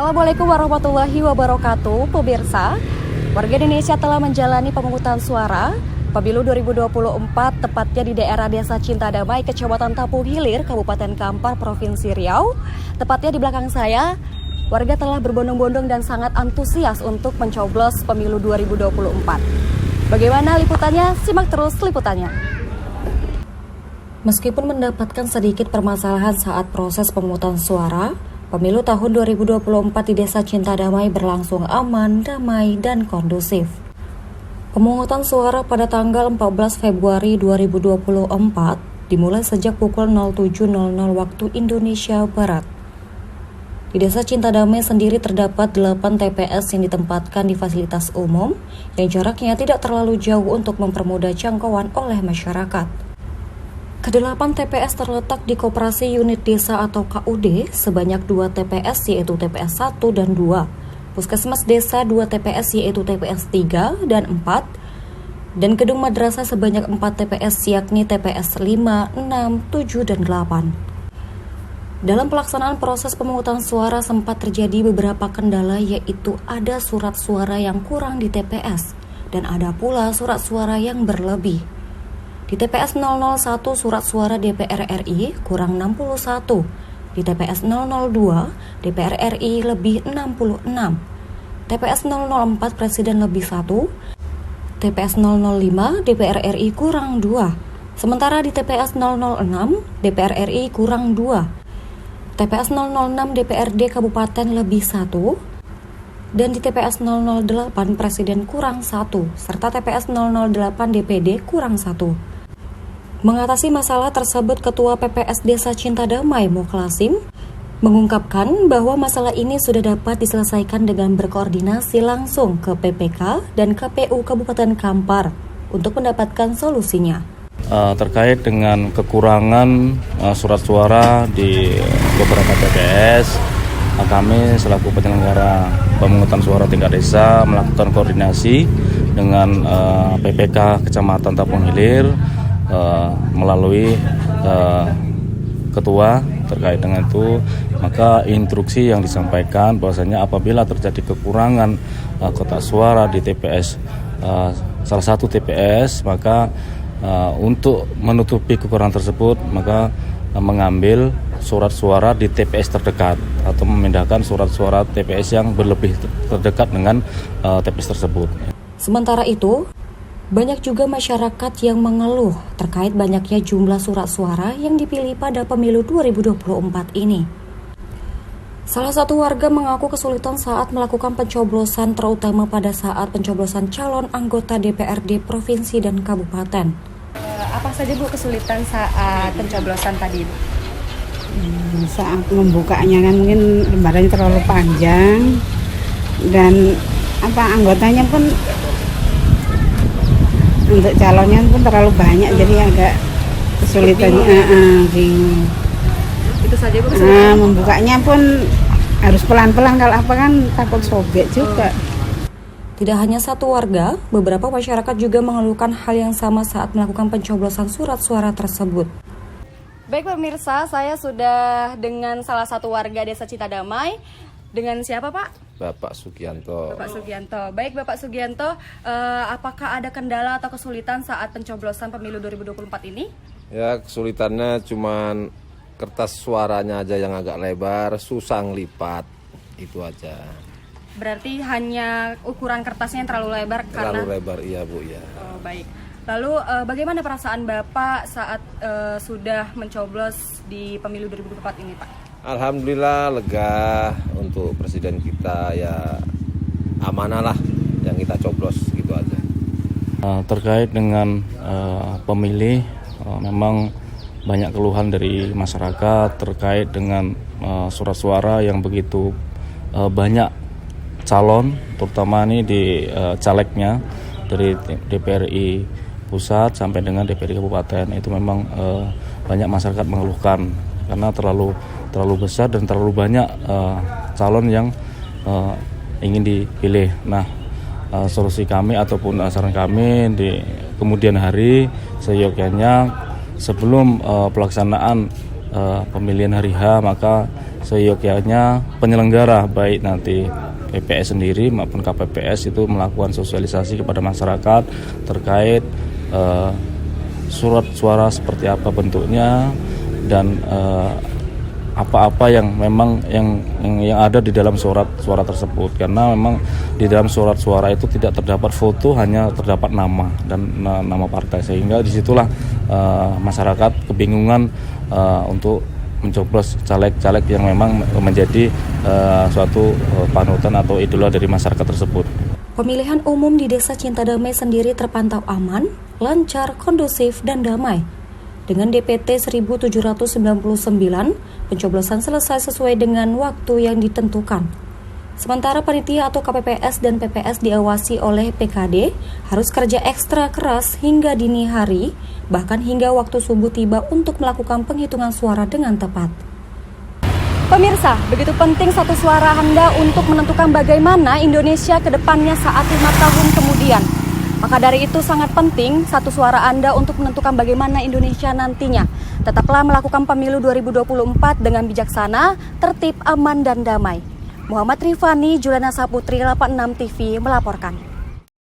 Assalamualaikum warahmatullahi wabarakatuh, pemirsa. Warga Indonesia telah menjalani pemungutan suara Pemilu 2024, tepatnya di daerah Desa Cinta Damai, Kecamatan Tapung Hilir, Kabupaten Kampar, Provinsi Riau. Tepatnya di belakang saya, warga telah berbondong-bondong dan sangat antusias untuk mencoblos Pemilu 2024. Bagaimana liputannya? Simak terus liputannya. Meskipun mendapatkan sedikit permasalahan saat proses pemungutan suara, Pemilu tahun 2024 di Desa Cinta Damai berlangsung aman, damai, dan kondusif. Pemungutan suara pada tanggal 14 Februari 2024 dimulai sejak pukul 07.00 waktu Indonesia Barat. Di Desa Cinta Damai sendiri terdapat 8 TPS yang ditempatkan di fasilitas umum yang jaraknya tidak terlalu jauh untuk mempermudah jangkauan oleh masyarakat. Kedelapan TPS terletak di Koperasi Unit Desa atau KUD sebanyak 2 TPS yaitu TPS 1 dan 2, Puskesmas Desa 2 TPS yaitu TPS 3 dan 4, dan Gedung Madrasah sebanyak 4 TPS yakni TPS 5, 6, 7, dan 8. Dalam pelaksanaan proses pemungutan suara sempat terjadi beberapa kendala, yaitu ada surat suara yang kurang di TPS dan ada pula surat suara yang berlebih. Di TPS 001 surat suara DPR RI kurang 61, di TPS 002 DPR RI lebih 66, TPS 004 Presiden lebih 1, TPS 005 DPR RI kurang 2, sementara di TPS 006 DPR RI kurang 2, TPS 006 DPRD Kabupaten lebih 1, dan di TPS 008 Presiden kurang 1, serta TPS 008 DPD kurang 1. Mengatasi masalah tersebut, Ketua PPS Desa Cinta Damai Muklasim mengungkapkan bahwa masalah ini sudah dapat diselesaikan dengan berkoordinasi langsung ke PPK dan KPU Kabupaten Kampar untuk mendapatkan solusinya. Terkait dengan kekurangan surat suara di beberapa TPS, kami selaku penyelenggara pemungutan suara tingkat desa melakukan koordinasi dengan PPK Kecamatan Tapung Hilir melalui ketua terkait dengan itu. Maka instruksi yang disampaikan bahwasanya apabila terjadi kekurangan kotak suara di TPS salah satu TPS, maka untuk menutupi kekurangan tersebut maka mengambil surat suara di TPS terdekat atau memindahkan surat suara TPS yang berlebih terdekat dengan TPS tersebut. Sementara itu, banyak juga masyarakat yang mengeluh terkait banyaknya jumlah surat suara yang dipilih pada pemilu 2024 ini. Salah satu warga mengaku kesulitan saat melakukan pencoblosan, terutama pada saat pencoblosan calon anggota DPRD provinsi dan kabupaten. Apa saja Bu kesulitan saat pencoblosan tadi? Saat membukanya kan mungkin lembarannya terlalu panjang dan anggotanya pun untuk calonnya pun terlalu banyak, jadi agak kesulitan, bingung. Itu saja Bu kesulitan. Membukanya pun harus pelan-pelan, kalau kan takut sobek juga. Tidak hanya satu warga, beberapa masyarakat juga mengeluhkan hal yang sama saat melakukan pencoblosan surat suara tersebut. Baik pemirsa, saya sudah dengan salah satu warga Desa Cinta Damai. Dengan siapa Pak? Bapak Sugianto. Bapak Sugianto. Baik Bapak Sugianto, apakah ada kendala atau kesulitan saat pencoblosan pemilu 2024 ini? Ya, kesulitannya cuman kertas suaranya aja yang agak lebar, susah ngelipat, itu aja. Berarti hanya ukuran kertasnya yang terlalu lebar karena... Terlalu lebar, iya Bu, ya. Oh, baik. Lalu bagaimana perasaan Bapak saat sudah mencoblos di pemilu 2024 ini Pak? Alhamdulillah lega untuk presiden kita, ya amanah lah yang kita coblos, gitu aja. Terkait dengan pemilih, memang banyak keluhan dari masyarakat terkait dengan surat suara yang begitu banyak calon, terutama ini di calegnya dari DPRI pusat sampai dengan DPRI kabupaten. Itu memang banyak masyarakat mengeluhkan karena terlalu besar dan terlalu banyak calon yang ingin dipilih. Nah, solusi kami ataupun saran kami di kemudian hari seyogyanya sebelum pelaksanaan pemilihan hari H, maka seyogyanya penyelenggara baik nanti PPS sendiri maupun KPPS itu melakukan sosialisasi kepada masyarakat terkait surat suara seperti apa bentuknya dan apa-apa yang memang yang ada di dalam surat suara tersebut, karena memang di dalam surat suara itu tidak terdapat foto, hanya terdapat nama dan nama partai, sehingga disitulah masyarakat kebingungan untuk mencoblos caleg-caleg yang memang menjadi suatu panutan atau idola dari masyarakat tersebut. Pemilihan umum di Desa Cinta Damai sendiri terpantau aman, lancar, kondusif, dan damai. Dengan DPT 1799, pencoblosan selesai sesuai dengan waktu yang ditentukan. Sementara panitia atau KPPS dan PPS diawasi oleh PKD harus kerja ekstra keras hingga dini hari, bahkan hingga waktu subuh tiba untuk melakukan penghitungan suara dengan tepat. Pemirsa, begitu penting satu suara Anda untuk menentukan bagaimana Indonesia ke depannya saat 5 tahun kemudian. Maka dari itu sangat penting satu suara Anda untuk menentukan bagaimana Indonesia nantinya. Tetaplah melakukan pemilu 2024 dengan bijaksana, tertib, aman, dan damai. Muhammad Rifani, Juliana Saputri, 86 TV melaporkan.